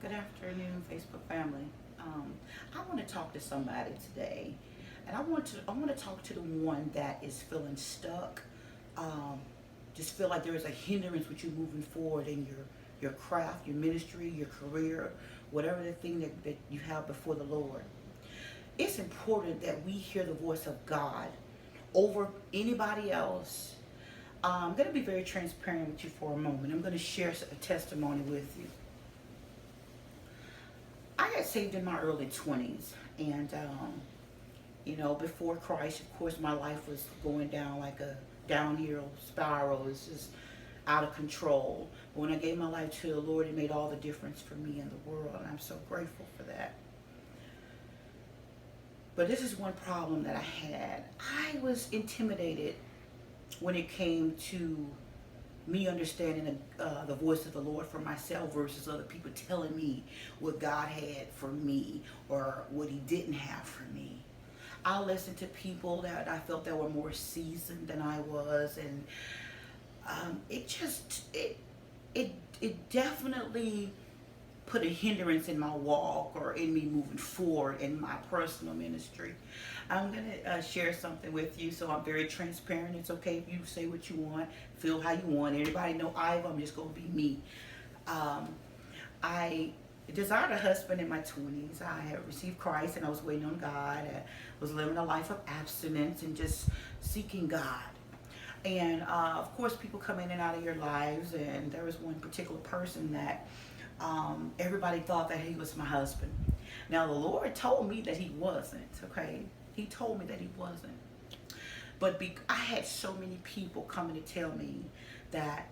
Good afternoon, Facebook family. I want to talk to somebody today, and I want to talk to the one that is feeling stuck. Um, just feel like there is a hindrance with you moving forward in your craft, your ministry, your career, whatever the thing that you have before the Lord. It's important that we hear the voice of God over anybody else. I'm going to be very transparent with you for a moment. I'm going to share a testimony with you. I got saved in my early 20s, and before Christ, of course, my life was going down like a downhill spiral. It was just out of control. But when I gave my life to the Lord, it made all the difference for me in the world, and I'm so grateful for that. But this is one problem that I had. I was intimidated when it came to me understanding the voice of the Lord for myself versus other people telling me what God had for me or what He didn't have for me. I listened to people that I felt that were more seasoned than I was, and it definitely put a hindrance in my walk or in me moving forward in my personal ministry. I'm going to share something with you, so I'm very transparent. It's okay if you say what you want, feel how you want. Everybody know I'm just going to be me. Um, I desired a husband in my 20s. I had received Christ and I was waiting on God. I was living a life of abstinence and just seeking God. And of course, people come in and out of your lives, and there was one particular person that everybody thought that he was my husband. Now, the Lord told me that he wasn't, okay? He told me that he wasn't. But I had so many people coming to tell me that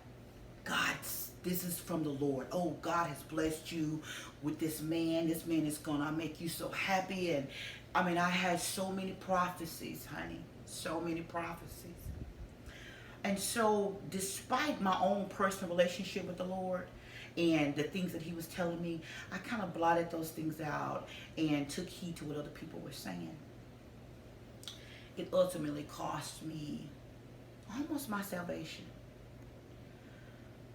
this is from the Lord. Oh, God has blessed you with this man. This man is going to make you so happy. And I mean, I had so many prophecies, honey. So many prophecies. And so, despite my own personal relationship with the Lord and the things that He was telling me, I kind of blotted those things out and took heed to what other people were saying. It ultimately cost me almost my salvation,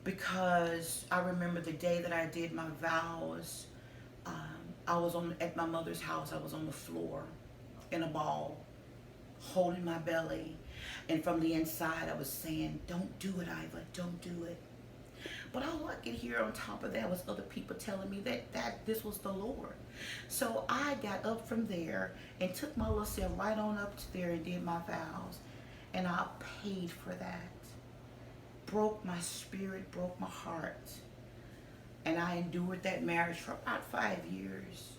because I remember the day that I did my vows. Um, I was at my mother's house. I was on the floor in a ball, holding my belly, and from the inside I was saying, "Don't do it, Iva. Don't do it." But all I could hear on top of that was other people telling me that this was the Lord. So I got up from there and took my little self right on up to there and did my vows. And I paid for that. Broke my spirit, broke my heart. And I endured that marriage for about 5 years.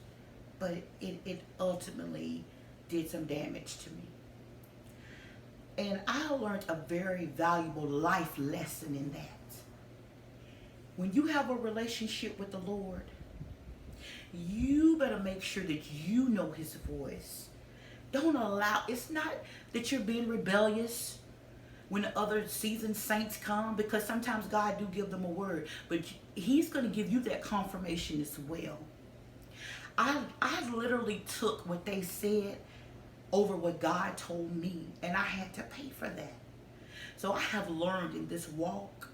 But it ultimately did some damage to me. And I learned a very valuable life lesson in that. When you have a relationship with the Lord, you better make sure that you know His voice. Don't allow, it's not that you're being rebellious when the other seasoned saints come, because sometimes God do give them a word, but He's going to give you that confirmation as well. I literally took what they said over what God told me, and I had to pay for that. So I have learned in this walk,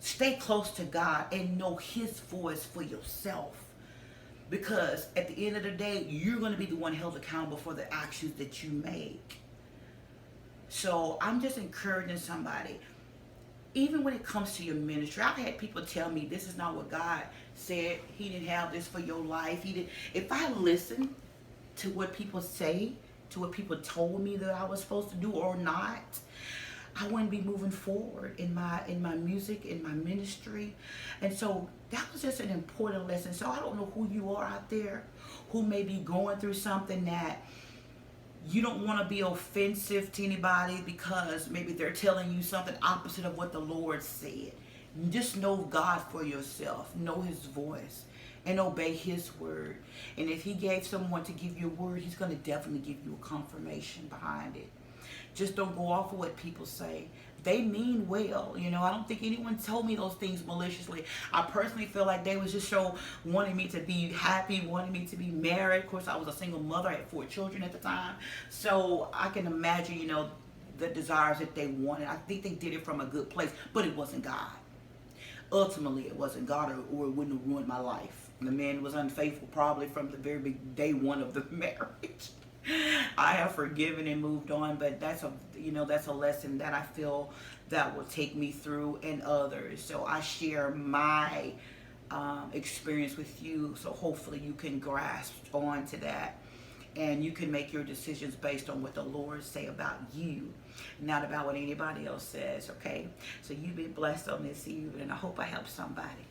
stay close to God and know His voice for yourself. Because at the end of the day, you're going to be the one held accountable for the actions that you make. So I'm just encouraging somebody, even when it comes to your ministry. I've had people tell me this is not what God said. He didn't have this for your life. He did. If I listen to what people say, to what people told me that I was supposed to do or not, I wouldn't be moving forward in my music, in my ministry. And so that was just an important lesson. So I don't know who you are out there who may be going through something that you don't want to be offensive to anybody because maybe they're telling you something opposite of what the Lord said. Just know God for yourself. Know His voice and obey His word. And if He gave someone to give you a word, He's going to definitely give you a confirmation behind it. Just don't go off of what people say. They mean well. I don't think anyone told me those things maliciously. I personally feel like they was just wanting me to be happy, wanting me to be married. Of course, I was a single mother. I had 4 children at the time. So I can imagine, the desires that they wanted. I think they did it from a good place, but it wasn't God. ultimately it wasn't God, or it wouldn't have ruined my life. The man was unfaithful probably from the very big day one of the marriage. I have forgiven and moved on, but that's a lesson that I feel that will take me through and others. So I share my experience with you, so hopefully you can grasp on to that, and you can make your decisions based on what the Lord say about you, not about what anybody else says. Okay, so you be blessed on this evening, and I hope I help somebody.